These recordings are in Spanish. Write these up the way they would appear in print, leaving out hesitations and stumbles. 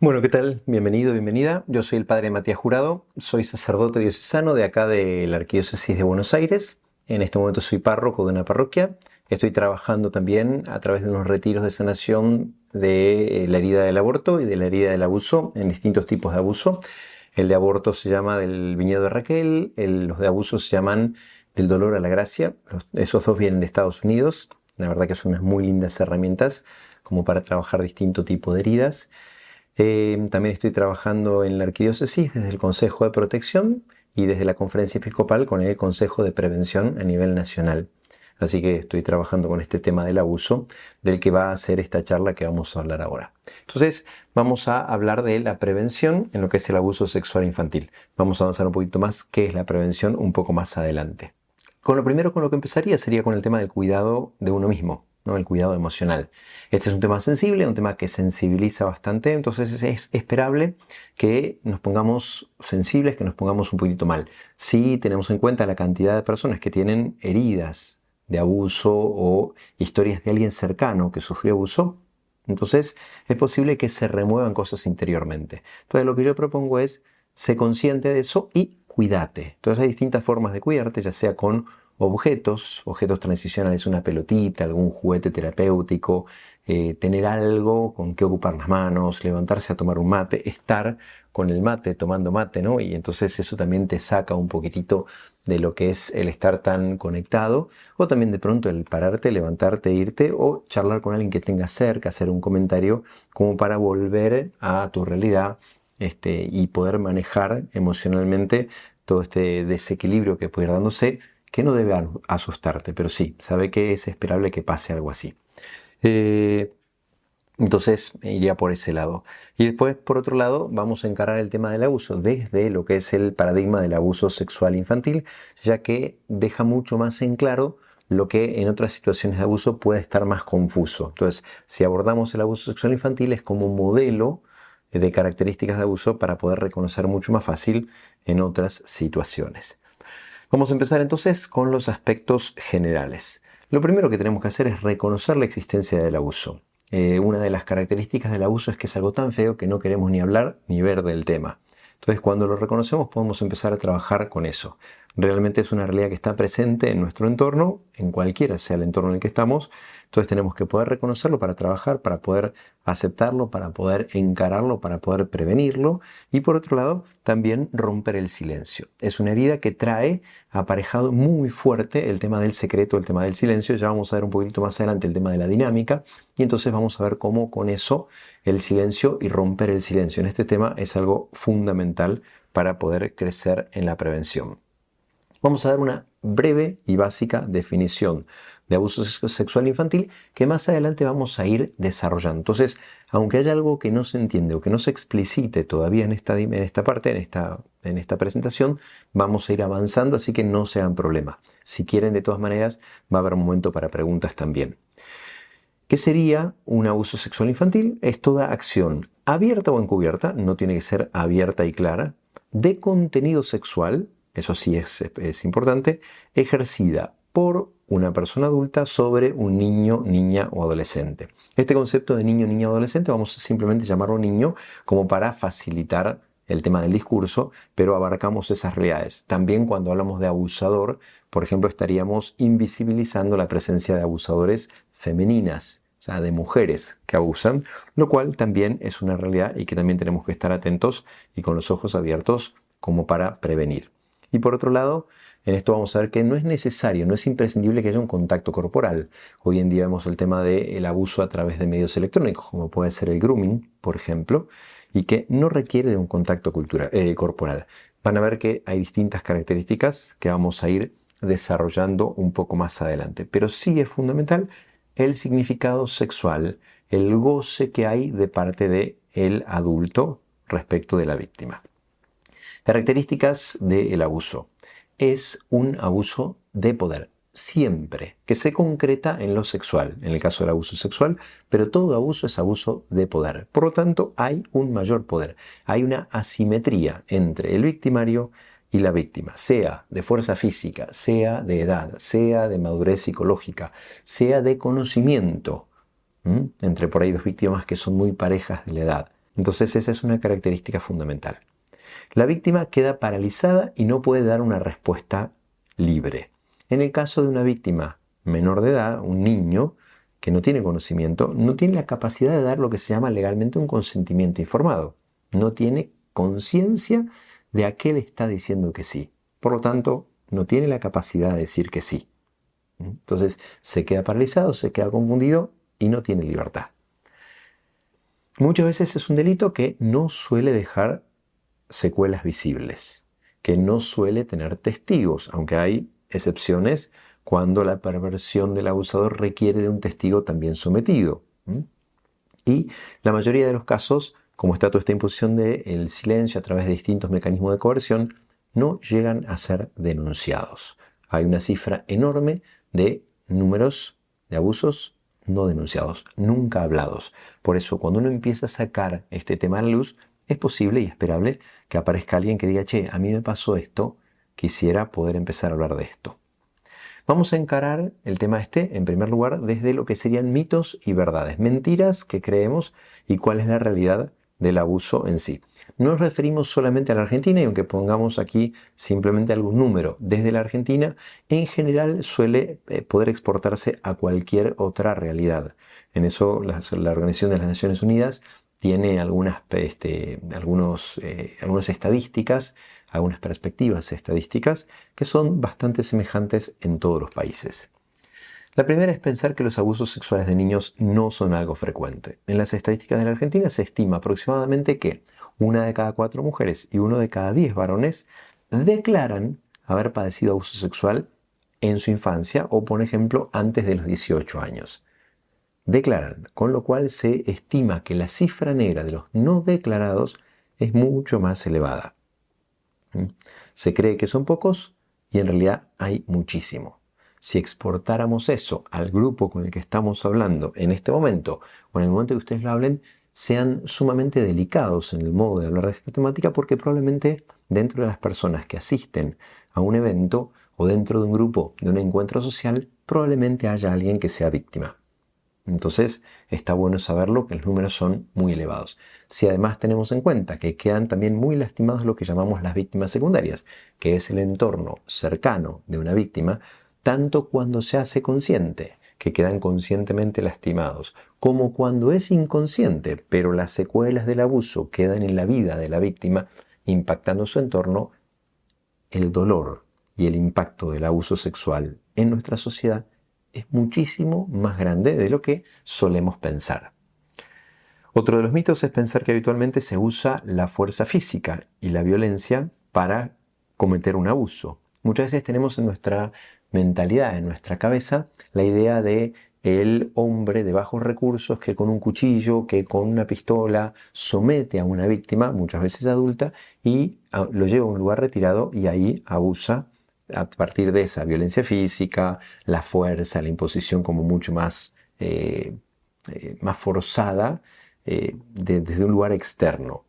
Bueno, ¿qué tal? Bienvenido, bienvenida. Yo soy el padre Matías Jurado, soy sacerdote diocesano de acá de la Arquidiócesis de Buenos Aires. En este momento soy párroco de una parroquia. Estoy trabajando también a través de unos retiros de sanación de la herida del aborto y de la herida del abuso, en distintos tipos de abuso. El de aborto se llama del viñedo de Raquel, los de abuso se llaman del dolor a la gracia. Esos dos vienen de Estados Unidos. La verdad que son unas muy lindas herramientas como para trabajar distinto tipo de heridas. También estoy trabajando en la Arquidiócesis desde el Consejo de Protección y desde la Conferencia Episcopal con el Consejo de Prevención a nivel nacional. Así que estoy trabajando con este tema del abuso, del que va a ser esta charla que vamos a hablar ahora. Entonces, vamos a hablar de la prevención en lo que es el abuso sexual infantil. Vamos a avanzar un poquito más qué es la prevención un poco más adelante. Con lo primero con lo que empezaría sería con el tema del cuidado de uno mismo, ¿no? El cuidado emocional. Este es un tema sensible, un tema que sensibiliza bastante, entonces es esperable que nos pongamos sensibles, que nos pongamos un poquito mal. Si tenemos en cuenta la cantidad de personas que tienen heridas de abuso o historias de alguien cercano que sufrió abuso, entonces es posible que se remuevan cosas interiormente. Entonces lo que yo propongo es ser consciente de eso y cuídate. Entonces hay distintas formas de cuidarte, ya sea con objetos transicionales, una pelotita, algún juguete terapéutico, tener algo con que ocupar las manos, levantarse a tomar un mate, estar con el mate, tomando mate, ¿no? Y entonces eso también te saca un poquitito de lo que es el estar tan conectado, o también de pronto el pararte, levantarte, irte, o charlar con alguien que tengas cerca, hacer un comentario como para volver a tu realidad, y poder manejar emocionalmente todo este desequilibrio que puede ir dándose, que no debe asustarte, pero sí, sabe que es esperable que pase algo así. Entonces iría por ese lado. Y después, por otro lado, vamos a encarar el tema del abuso desde lo que es el paradigma del abuso sexual infantil, ya que deja mucho más en claro lo que en otras situaciones de abuso puede estar más confuso. Entonces, si abordamos el abuso sexual infantil es como un modelo de características de abuso para poder reconocer mucho más fácil en otras situaciones. Vamos a empezar entonces con los aspectos generales. Lo primero que tenemos que hacer es reconocer la existencia del abuso. Una de las características del abuso es que es algo tan feo que no queremos ni hablar ni ver del tema. Entonces, cuando lo reconocemos, podemos empezar a trabajar con eso. Realmente es una realidad que está presente en nuestro entorno, en cualquiera sea el entorno en el que estamos. Entonces, tenemos que poder reconocerlo para trabajar, para poder aceptarlo, para poder encararlo, para poder prevenirlo. Y por otro lado, también romper el silencio. Es una herida que trae aparejado muy fuerte el tema del secreto, el tema del silencio. Ya vamos a ver un poquito más adelante el tema de la dinámica. Y entonces vamos a ver cómo con eso el silencio y romper el silencio en este tema es algo fundamental para poder crecer en la prevención. Vamos a dar una breve y básica definición de abuso sexual infantil que más adelante vamos a ir desarrollando. Entonces, aunque haya algo que no se entiende o que no se explicite todavía en esta parte, en esta presentación, vamos a ir avanzando, así que no sean problema. Si quieren, de todas maneras, va a haber un momento para preguntas también. ¿Qué sería un abuso sexual infantil? Es toda acción abierta o encubierta, no tiene que ser abierta y clara, de contenido sexual, eso sí es importante, ejercida por una persona adulta sobre un niño, niña o adolescente. Este concepto de niño, niña o adolescente vamos a simplemente llamarlo niño como para facilitar el tema del discurso, pero abarcamos esas realidades. También cuando hablamos de abusador, por ejemplo, estaríamos invisibilizando la presencia de abusadores femeninas, o sea, de mujeres que abusan, lo cual también es una realidad y que también tenemos que estar atentos y con los ojos abiertos como para prevenir. Y por otro lado, en esto vamos a ver que no es necesario, no es imprescindible que haya un contacto corporal. Hoy en día vemos el tema del abuso a través de medios electrónicos, como puede ser el grooming, por ejemplo, y que no requiere de un contacto corporal. Van a ver que hay distintas características que vamos a ir desarrollando un poco más adelante, pero sí es fundamental el significado sexual, el goce que hay de parte del adulto respecto de la víctima. Características del abuso. Es un abuso de poder, siempre, que se concreta en lo sexual, en el caso del abuso sexual, pero todo abuso es abuso de poder. Por lo tanto, hay un mayor poder. Hay una asimetría entre el victimario y la víctima, sea de fuerza física, sea de edad, sea de madurez psicológica, sea de conocimiento. Entre por ahí dos víctimas que son muy parejas de la edad. Entonces esa es una característica fundamental. La víctima queda paralizada y no puede dar una respuesta libre. En el caso de una víctima menor de edad, un niño que no tiene conocimiento, no tiene la capacidad de dar lo que se llama legalmente un consentimiento informado. No tiene conciencia de a qué le está diciendo que sí. Por lo tanto, no tiene la capacidad de decir que sí. Entonces se queda paralizado, se queda confundido y no tiene libertad. Muchas veces es un delito que no suele dejar secuelas visibles, que no suele tener testigos, aunque hay excepciones cuando la perversión del abusador requiere de un testigo también sometido. Y la mayoría de los casos, como está toda esta imposición del silencio a través de distintos mecanismos de coerción, no llegan a ser denunciados. Hay una cifra enorme de números de abusos no denunciados, nunca hablados. Por eso, cuando uno empieza a sacar este tema a la luz, es posible y esperable que aparezca alguien que diga, che, a mí me pasó esto, quisiera poder empezar a hablar de esto. Vamos a encarar el tema en primer lugar, desde lo que serían mitos y verdades, mentiras que creemos y cuál es la realidad del abuso en sí. No nos referimos solamente a la Argentina y aunque pongamos aquí simplemente algún número desde la Argentina, en general suele poder exportarse a cualquier otra realidad. En eso la Organización de las Naciones Unidas tiene algunas estadísticas, algunas perspectivas estadísticas que son bastante semejantes en todos los países. La primera es pensar que los abusos sexuales de niños no son algo frecuente. En las estadísticas de la Argentina se estima aproximadamente que 1 de cada 4 mujeres y 1 de cada 10 varones declaran haber padecido abuso sexual en su infancia o, por ejemplo, antes de los 18 años. Declaran, con lo cual se estima que la cifra negra de los no declarados es mucho más elevada. Se cree que son pocos y en realidad hay muchísimo. Si exportáramos eso al grupo con el que estamos hablando en este momento o en el momento que ustedes lo hablen, sean sumamente delicados en el modo de hablar de esta temática porque probablemente dentro de las personas que asisten a un evento o dentro de un grupo de un encuentro social, probablemente haya alguien que sea víctima. Entonces está bueno saberlo, que los números son muy elevados. Si además tenemos en cuenta que quedan también muy lastimados lo que llamamos las víctimas secundarias, que es el entorno cercano de una víctima, tanto cuando se hace consciente, que quedan conscientemente lastimados, como cuando es inconsciente, pero las secuelas del abuso quedan en la vida de la víctima, impactando su entorno, el dolor y el impacto del abuso sexual en nuestra sociedad es muchísimo más grande de lo que solemos pensar. Otro de los mitos es pensar que habitualmente se usa la fuerza física y la violencia para cometer un abuso. Muchas veces tenemos en nuestra mentalidad, en nuestra cabeza, la idea de el hombre de bajos recursos que con un cuchillo, que con una pistola somete a una víctima, muchas veces adulta, y lo lleva a un lugar retirado y ahí abusa a partir de esa violencia física, la fuerza, la imposición como mucho más, más forzada desde un lugar externo.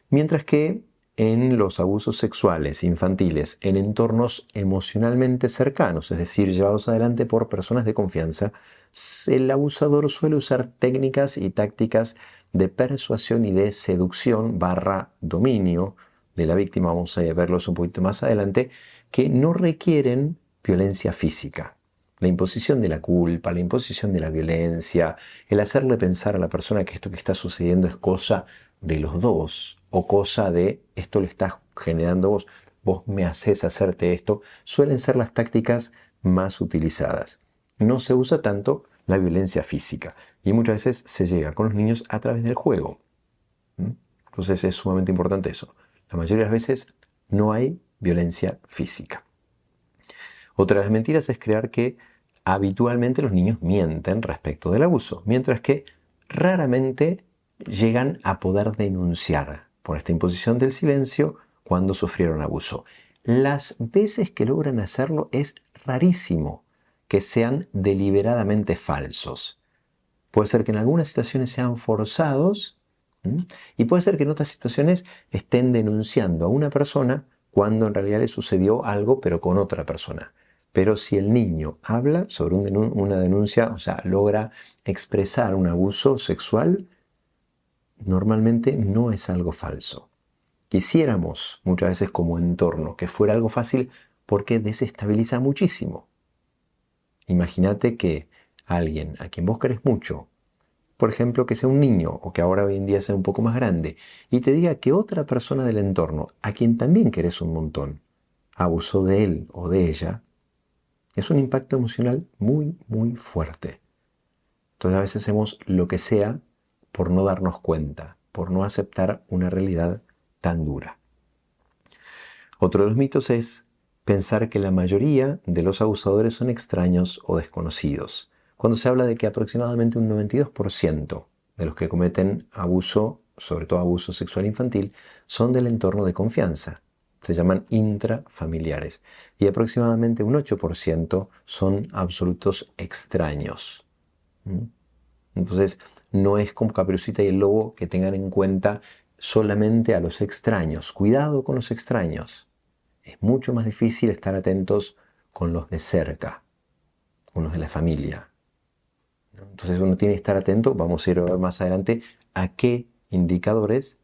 Mientras que en los abusos sexuales infantiles en entornos emocionalmente cercanos, es decir, llevados adelante por personas de confianza, el abusador suele usar técnicas y tácticas de persuasión y de seducción / dominio de la víctima, vamos a verlos un poquito más adelante, que no requieren violencia física. La imposición de la culpa, la imposición de la violencia, el hacerle pensar a la persona que esto que está sucediendo es cosa de los dos o cosa de esto le estás generando vos, vos me haces hacerte esto, suelen ser las tácticas más utilizadas. No se usa tanto la violencia física y muchas veces se llega con los niños a través del juego. Entonces es sumamente importante eso. La mayoría de las veces no hay violencia física. Otra de las mentiras es creer que habitualmente los niños mienten respecto del abuso, mientras que raramente llegan a poder denunciar por esta imposición del silencio cuando sufrieron abuso. Las veces que logran hacerlo es rarísimo que sean deliberadamente falsos. Puede ser que en algunas situaciones sean forzados y puede ser que en otras situaciones estén denunciando a una persona cuando en realidad le sucedió algo pero con otra persona. Pero si el niño habla sobre una denuncia, o sea, logra expresar un abuso sexual, normalmente no es algo falso. Quisiéramos muchas veces como entorno que fuera algo fácil porque desestabiliza muchísimo. Imagínate que alguien a quien vos querés mucho, por ejemplo, que sea un niño o que ahora hoy en día sea un poco más grande, y te diga que otra persona del entorno, a quien también querés un montón, abusó de él o de ella, es un impacto emocional muy, muy fuerte. Entonces a veces hacemos lo que sea por no darnos cuenta, por no aceptar una realidad tan dura. Otro de los mitos es pensar que la mayoría de los abusadores son extraños o desconocidos. Cuando se habla de que aproximadamente un 92% de los que cometen abuso, sobre todo abuso sexual infantil, son del entorno de confianza. Se llaman intrafamiliares. Y aproximadamente un 8% son absolutos extraños. Entonces, no es como Caperucita y el Lobo que tengan en cuenta solamente a los extraños. Cuidado con los extraños. Es mucho más difícil estar atentos con los de cerca, con los de la familia. Entonces uno tiene que estar atento, vamos a ir a ver más adelante, a qué indicadores,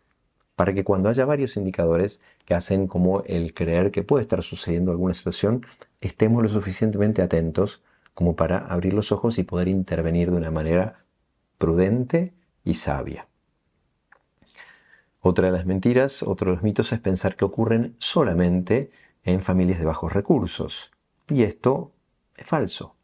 para que cuando haya varios indicadores que hacen como el creer que puede estar sucediendo alguna situación, estemos lo suficientemente atentos como para abrir los ojos y poder intervenir de una manera prudente y sabia. Otra de las mentiras, otro de los mitos es pensar que ocurren solamente en familias de bajos recursos. Y esto es falso.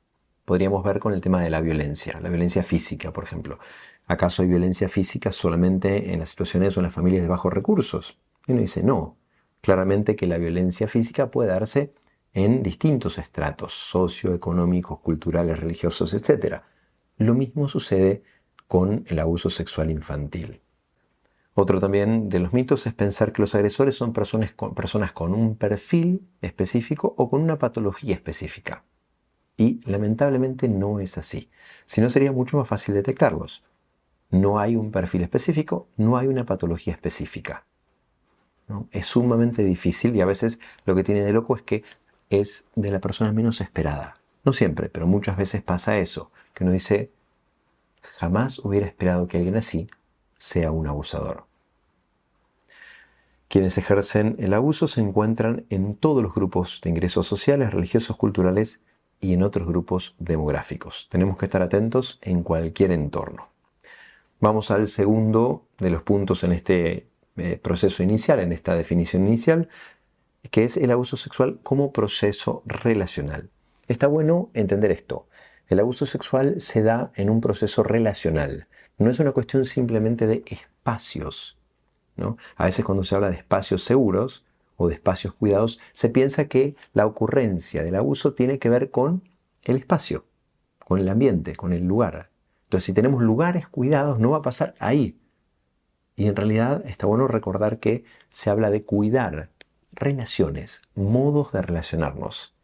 Podríamos ver con el tema de la violencia física, por ejemplo. ¿Acaso hay violencia física solamente en las situaciones o en las familias de bajos recursos? Y uno dice, no. Claramente que la violencia física puede darse en distintos estratos socioeconómicos, culturales, religiosos, etc. Lo mismo sucede con el abuso sexual infantil. Otro también de los mitos es pensar que los agresores son personas con un perfil específico o con una patología específica. Y lamentablemente no es así. Si no, sería mucho más fácil detectarlos. No hay un perfil específico, no hay una patología específica, ¿no? Es sumamente difícil y a veces lo que tiene de loco es que es de la persona menos esperada. No siempre, pero muchas veces pasa eso, que uno dice, jamás hubiera esperado que alguien así sea un abusador. Quienes ejercen el abuso se encuentran en todos los grupos de ingresos sociales, religiosos, culturales y en otros grupos demográficos. Tenemos que estar atentos en cualquier entorno. Vamos al segundo de los puntos en este proceso inicial, en esta definición inicial, que es el abuso sexual como proceso relacional. Está bueno entender esto. El abuso sexual se da en un proceso relacional. No es una cuestión simplemente de espacios, ¿no? A veces cuando se habla de espacios seguros o de espacios cuidados, se piensa que la ocurrencia del abuso tiene que ver con el espacio, con el ambiente, con el lugar. Entonces, si tenemos lugares cuidados, no va a pasar ahí. Y en realidad está bueno recordar que se habla de cuidar relaciones, modos de relacionarnos.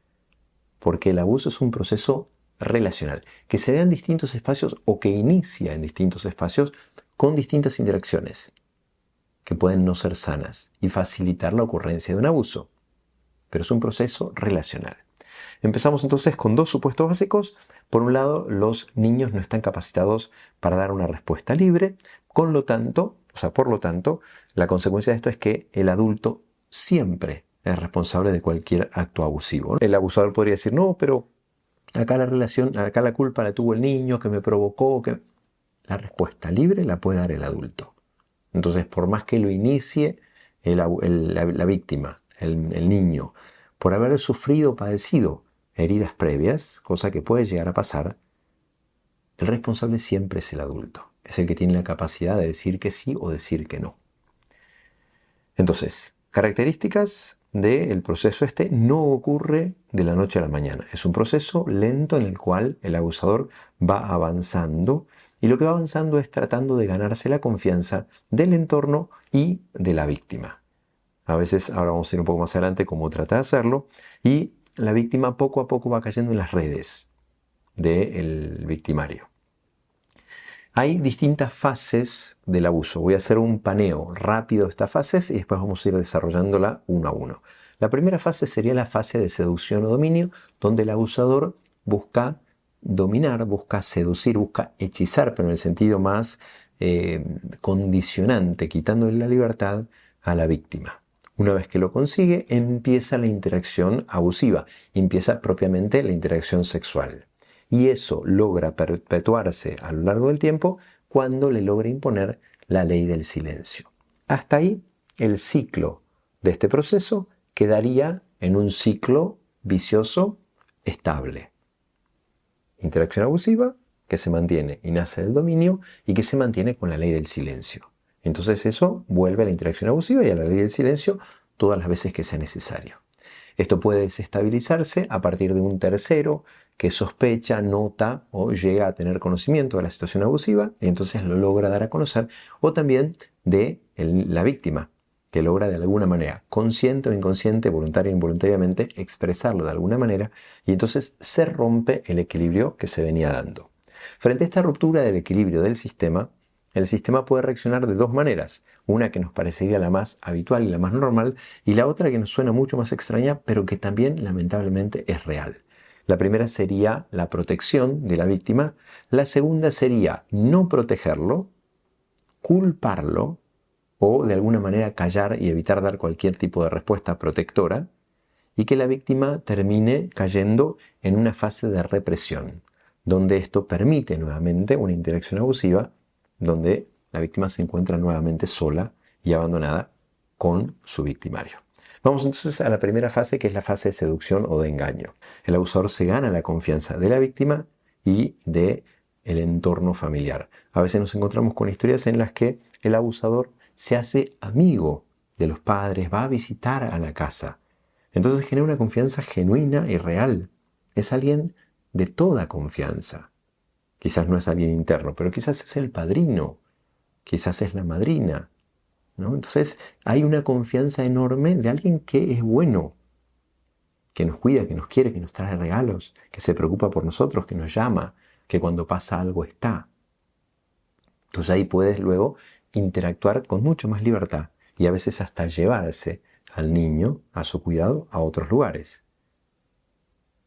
Porque el abuso es un proceso relacional, que se da en distintos espacios o que inicia en distintos espacios con distintas interacciones que pueden no ser sanas y facilitar la ocurrencia de un abuso. Pero es un proceso relacional. Empezamos entonces con dos supuestos básicos. Por un lado, los niños no están capacitados para dar una respuesta libre. Por lo tanto, la consecuencia de esto es que el adulto siempre es responsable de cualquier acto abusivo. El abusador podría decir, no, pero acá la culpa la tuvo el niño que me provocó. La respuesta libre la puede dar el adulto. Entonces, por más que lo inicie la víctima, el niño, por haber sufrido o padecido heridas previas, cosa que puede llegar a pasar, el responsable siempre es el adulto. Es el que tiene la capacidad de decir que sí o decir que no. Entonces, características del proceso no ocurre de la noche a la mañana. Es un proceso lento en el cual el abusador va avanzando y lo que va avanzando es tratando de ganarse la confianza del entorno y de la víctima. A veces, ahora vamos a ir un poco más adelante cómo trata de hacerlo, y la víctima poco a poco va cayendo en las redes del victimario. Hay distintas fases del abuso. Voy a hacer un paneo rápido de estas fases y después vamos a ir desarrollándola uno a uno. La primera fase sería la fase de seducción o dominio, donde el abusador busca dominar, busca seducir, busca hechizar, pero en el sentido más condicionante, quitándole la libertad a la víctima. Una vez que lo consigue, empieza la interacción abusiva, empieza propiamente la interacción sexual. Y eso logra perpetuarse a lo largo del tiempo cuando le logra imponer la ley del silencio. Hasta ahí, el ciclo de este proceso quedaría en un ciclo vicioso estable. Interacción abusiva que se mantiene y nace del dominio y que se mantiene con la ley del silencio. Entonces eso vuelve a la interacción abusiva y a la ley del silencio todas las veces que sea necesario. Esto puede desestabilizarse a partir de un tercero que sospecha, nota o llega a tener conocimiento de la situación abusiva y entonces lo logra dar a conocer, o también de la víctima, que logra de alguna manera, consciente o inconsciente, voluntaria o involuntariamente, expresarlo de alguna manera y entonces se rompe el equilibrio que se venía dando. Frente a esta ruptura del equilibrio del sistema, el sistema puede reaccionar de dos maneras. Una que nos parecería la más habitual y la más normal, y la otra que nos suena mucho más extraña, pero que también lamentablemente es real. La primera sería la protección de la víctima. La segunda sería no protegerlo, culparlo o de alguna manera callar y evitar dar cualquier tipo de respuesta protectora, y que la víctima termine cayendo en una fase de represión, donde esto permite nuevamente una interacción abusiva, donde la víctima se encuentra nuevamente sola y abandonada con su victimario. Vamos entonces a la primera fase, que es la fase de seducción o de engaño. El abusador se gana la confianza de la víctima y del entorno familiar. A veces nos encontramos con historias en las que el abusador se hace amigo de los padres, va a visitar a la casa. Entonces genera una confianza genuina y real. Es alguien de toda confianza. Quizás no es alguien interno, pero quizás es el padrino, quizás es la madrina, ¿no? Entonces hay una confianza enorme de alguien que es bueno, que nos cuida, que nos quiere, que nos trae regalos, que se preocupa por nosotros, que nos llama, que cuando pasa algo está. Entonces ahí puedes luego interactuar con mucho más libertad y a veces hasta llevarse al niño, a su cuidado, a otros lugares.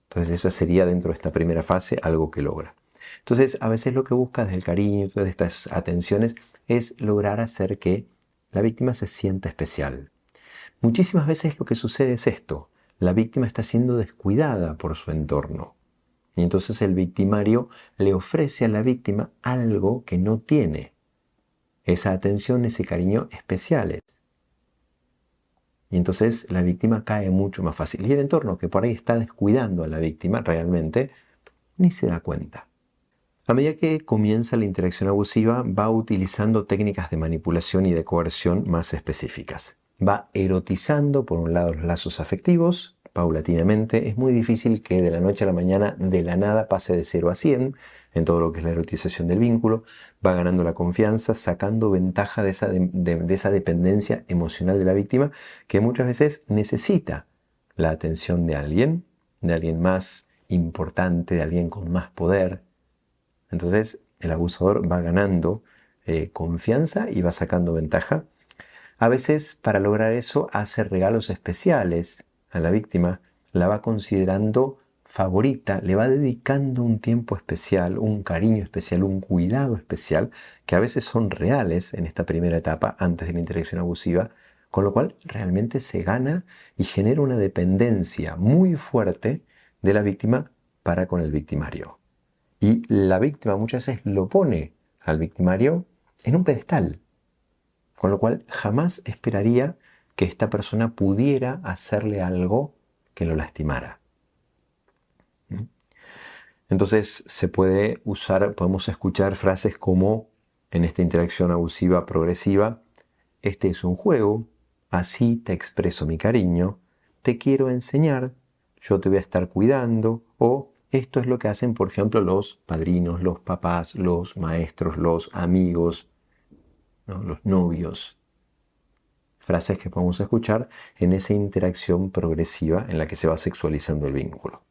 Entonces esa sería dentro de esta primera fase algo que logra. Entonces a veces lo que busca desde el cariño, de estas atenciones, es lograr hacer que la víctima se sienta especial. Muchísimas veces lo que sucede es esto: la víctima está siendo descuidada por su entorno. Y entonces el victimario le ofrece a la víctima algo que no tiene. Esa atención, ese cariño especiales. Y entonces la víctima cae mucho más fácil. Y el entorno, que por ahí está descuidando a la víctima, realmente ni se da cuenta. A medida que comienza la interacción abusiva, va utilizando técnicas de manipulación y de coerción más específicas. Va erotizando, por un lado, los lazos afectivos, paulatinamente. Es muy difícil que de la noche a la mañana, de la nada, pase de 0 a 100 en todo lo que es la erotización del vínculo. Va ganando la confianza, sacando ventaja de esa dependencia emocional de la víctima, que muchas veces necesita la atención de alguien más importante, de alguien con más poder. Entonces el abusador va ganando confianza y va sacando ventaja. A veces, para lograr eso, hace regalos especiales a la víctima, la va considerando favorita, le va dedicando un tiempo especial, un cariño especial, un cuidado especial, que a veces son reales en esta primera etapa, antes de la interacción abusiva, con lo cual realmente se gana y genera una dependencia muy fuerte de la víctima para con el victimario. Y la víctima muchas veces lo pone al victimario en un pedestal, con lo cual jamás esperaría que esta persona pudiera hacerle algo que lo lastimara. Entonces podemos escuchar frases como, en esta interacción abusiva progresiva: este es un juego, así te expreso mi cariño, te quiero enseñar, yo te voy a estar cuidando, o esto es lo que hacen, por ejemplo, los padrinos, los papás, los maestros, los amigos, ¿no? Los novios. Frases que podemos escuchar en esa interacción progresiva en la que se va sexualizando el vínculo.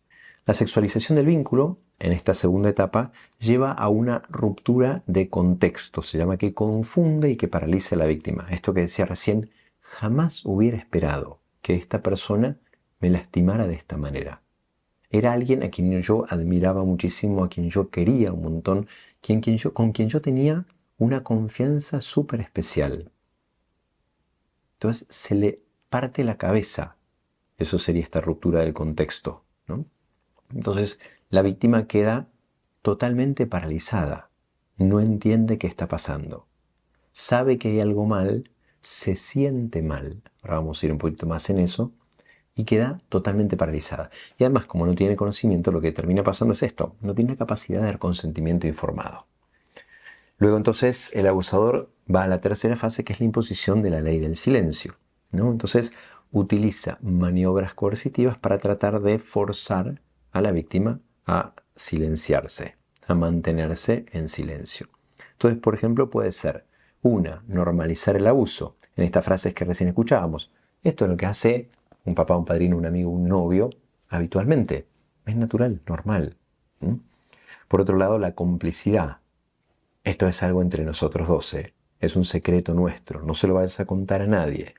La sexualización del vínculo, en esta segunda etapa, lleva a una ruptura de contexto. Se llama que confunde y que paraliza a la víctima. Esto que decía recién: jamás hubiera esperado que esta persona me lastimara de esta manera. Era alguien a quien yo admiraba muchísimo, a quien yo quería un montón, con quien yo tenía una confianza súper especial. Entonces se le parte la cabeza. Eso sería esta ruptura del contexto, ¿no? Entonces la víctima queda totalmente paralizada. No entiende qué está pasando. Sabe que hay algo mal, se siente mal. Ahora vamos a ir un poquito más en eso. Y queda totalmente paralizada. Y además, como no tiene conocimiento, lo que termina pasando es esto. No tiene la capacidad de dar consentimiento informado. Luego entonces el abusador va a la tercera fase, que es la imposición de la ley del silencio, ¿no? Entonces utiliza maniobras coercitivas para tratar de forzar a la víctima a silenciarse, a mantenerse en silencio. Entonces, por ejemplo, puede ser normalizar el abuso. En estas frases que recién escuchábamos. Esto es lo que hace un papá, un padrino, un amigo, un novio habitualmente. Es natural, normal. Por otro lado, la complicidad. Esto es algo entre nosotros dos, ¿eh? Es un secreto nuestro, no se lo vayas a contar a nadie.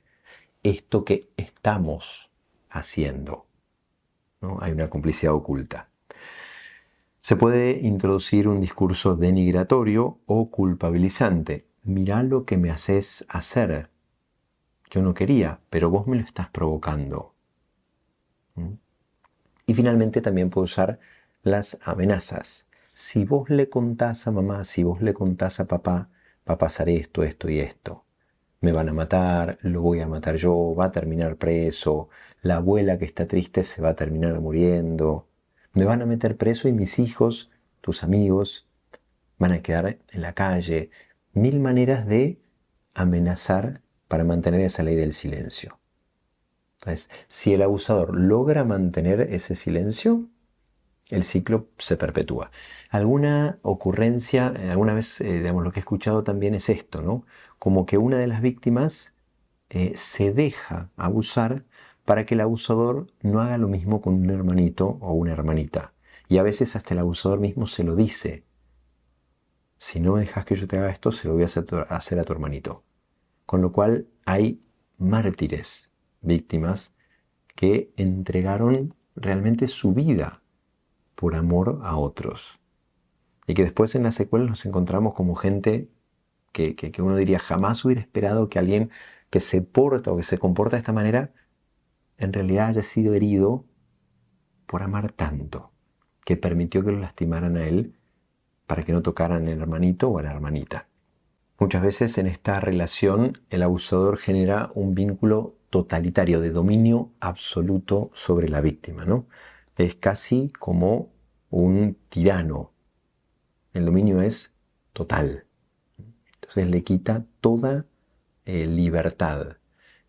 Esto que estamos haciendo, ¿no? Hay una complicidad oculta. Se puede introducir un discurso denigratorio o culpabilizante. Mirá lo que me haces hacer. Yo no quería, pero vos me lo estás provocando. Y finalmente también puedo usar las amenazas. Si vos le contás a mamá, si vos le contás a papá, va a pasar esto, esto y esto. Me van a matar, lo voy a matar yo, va a terminar preso, la abuela que está triste se va a terminar muriendo, me van a meter preso y mis hijos, tus amigos, van a quedar en la calle. 1000 maneras de amenazar para mantener esa ley del silencio. Entonces, si el abusador logra mantener ese silencio, el ciclo se perpetúa. Alguna ocurrencia, alguna vez, digamos, lo que he escuchado también es esto, ¿no? Como que una de las víctimas se deja abusar para que el abusador no haga lo mismo con un hermanito o una hermanita. Y a veces hasta el abusador mismo se lo dice. Si no dejas que yo te haga esto, se lo voy a hacer a tu hermanito. Con lo cual hay mártires, víctimas, que entregaron realmente su vida por amor a otros. Y que después en las secuelas nos encontramos como gente que uno diría jamás hubiera esperado que alguien que se porta o que se comporta de esta manera en realidad haya sido herido por amar tanto, que permitió que lo lastimaran a él para que no tocaran al hermanito o a la hermanita. Muchas veces en esta relación el abusador genera un vínculo totalitario de dominio absoluto sobre la víctima, ¿no? Es casi como un tirano. El dominio es total. Entonces le quita toda libertad.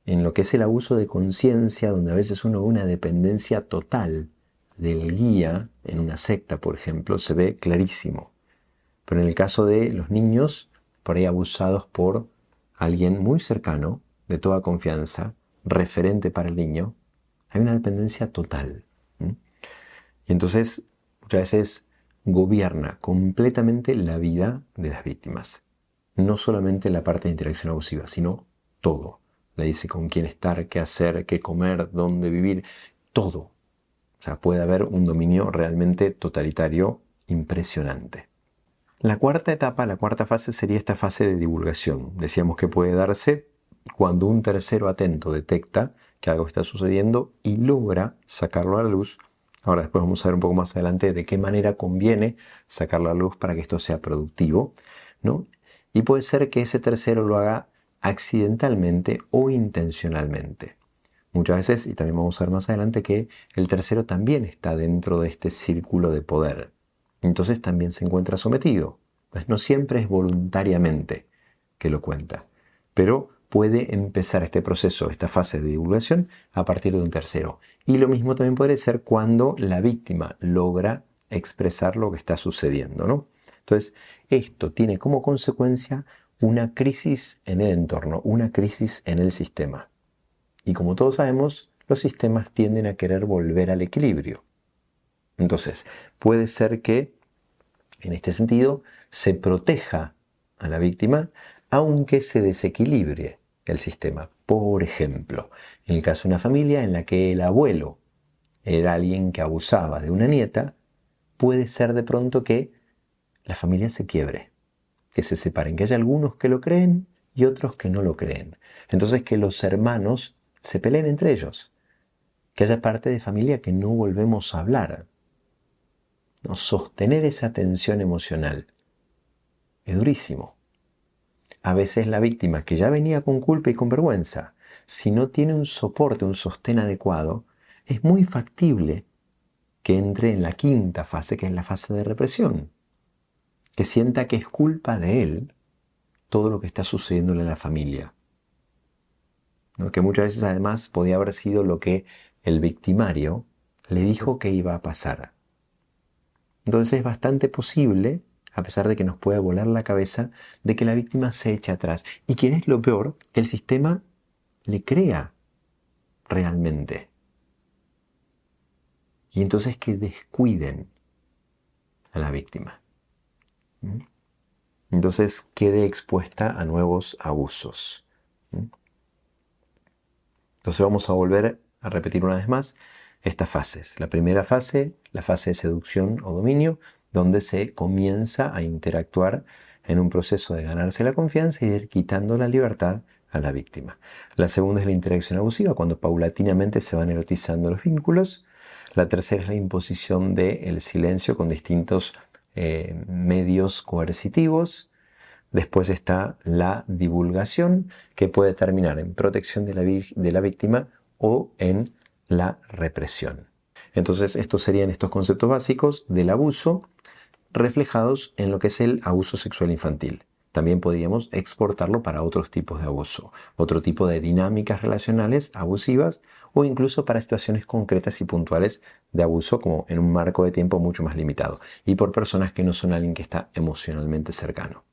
En lo que es el abuso de conciencia, donde a veces uno ve una dependencia total del guía, en una secta, por ejemplo, se ve clarísimo. Pero en el caso de los niños, por ahí abusados por alguien muy cercano, de toda confianza, referente para el niño, hay una dependencia total. Y entonces muchas veces gobierna completamente la vida de las víctimas. No solamente la parte de interacción abusiva, sino todo. Le dice con quién estar, qué hacer, qué comer, dónde vivir, todo. O sea, puede haber un dominio realmente totalitario impresionante. La cuarta etapa, la cuarta fase sería esta fase de divulgación. Decíamos que puede darse cuando un tercero atento detecta que algo está sucediendo y logra sacarlo a la luz. Ahora después vamos a ver un poco más adelante de qué manera conviene sacarlo a la luz para que esto sea productivo, ¿no? Y puede ser que ese tercero lo haga accidentalmente o intencionalmente. Muchas veces, y también vamos a ver más adelante, que el tercero también está dentro de este círculo de poder. Entonces también se encuentra sometido. Entonces no siempre es voluntariamente que lo cuenta, pero puede empezar este proceso, esta fase de divulgación a partir de un tercero. Y lo mismo también puede ser cuando la víctima logra expresar lo que está sucediendo, ¿no? Entonces esto tiene como consecuencia una crisis en el entorno, una crisis en el sistema. Y como todos sabemos, los sistemas tienden a querer volver al equilibrio. Entonces, puede ser que, en este sentido, se proteja a la víctima, aunque se desequilibre el sistema. Por ejemplo, en el caso de una familia en la que el abuelo era alguien que abusaba de una nieta, puede ser de pronto que la familia se quiebre. que se separen, que haya algunos que lo creen y otros que no lo creen. Entonces que los hermanos se peleen entre ellos, que haya parte de familia que no volvemos a hablar. ¿No? Sostener esa tensión emocional es durísimo. A veces la víctima, que ya venía con culpa y con vergüenza, si no tiene un soporte, un sostén adecuado, es muy factible que entre en la quinta fase, que es la fase de represión, que sienta que es culpa de él todo lo que está sucediéndole en la familia. ¿No? Que muchas veces además podía haber sido lo que el victimario le dijo que iba a pasar. Entonces es bastante posible, a pesar de que nos pueda volar la cabeza, de que la víctima se eche atrás. Y que es lo peor, que el sistema le crea realmente. Y entonces que descuiden a la víctima. Entonces quede expuesta a nuevos abusos. Entonces vamos a volver a repetir una vez más estas fases. La primera fase, la fase de seducción o dominio, donde se comienza a interactuar en un proceso de ganarse la confianza y de ir quitando la libertad a la víctima. La segunda es la interacción abusiva, cuando paulatinamente se van erotizando los vínculos. La tercera es la imposición del silencio con distintos medios coercitivos. Después está la divulgación, que puede terminar en protección de la víctima o en la represión. Entonces, estos serían estos conceptos básicos del abuso reflejados en lo que es el abuso sexual infantil. También podríamos exportarlo para otros tipos de abuso, otro tipo de dinámicas relacionales abusivas o incluso para situaciones concretas y puntuales de abuso, como en un marco de tiempo mucho más limitado y por personas que no son alguien que está emocionalmente cercano.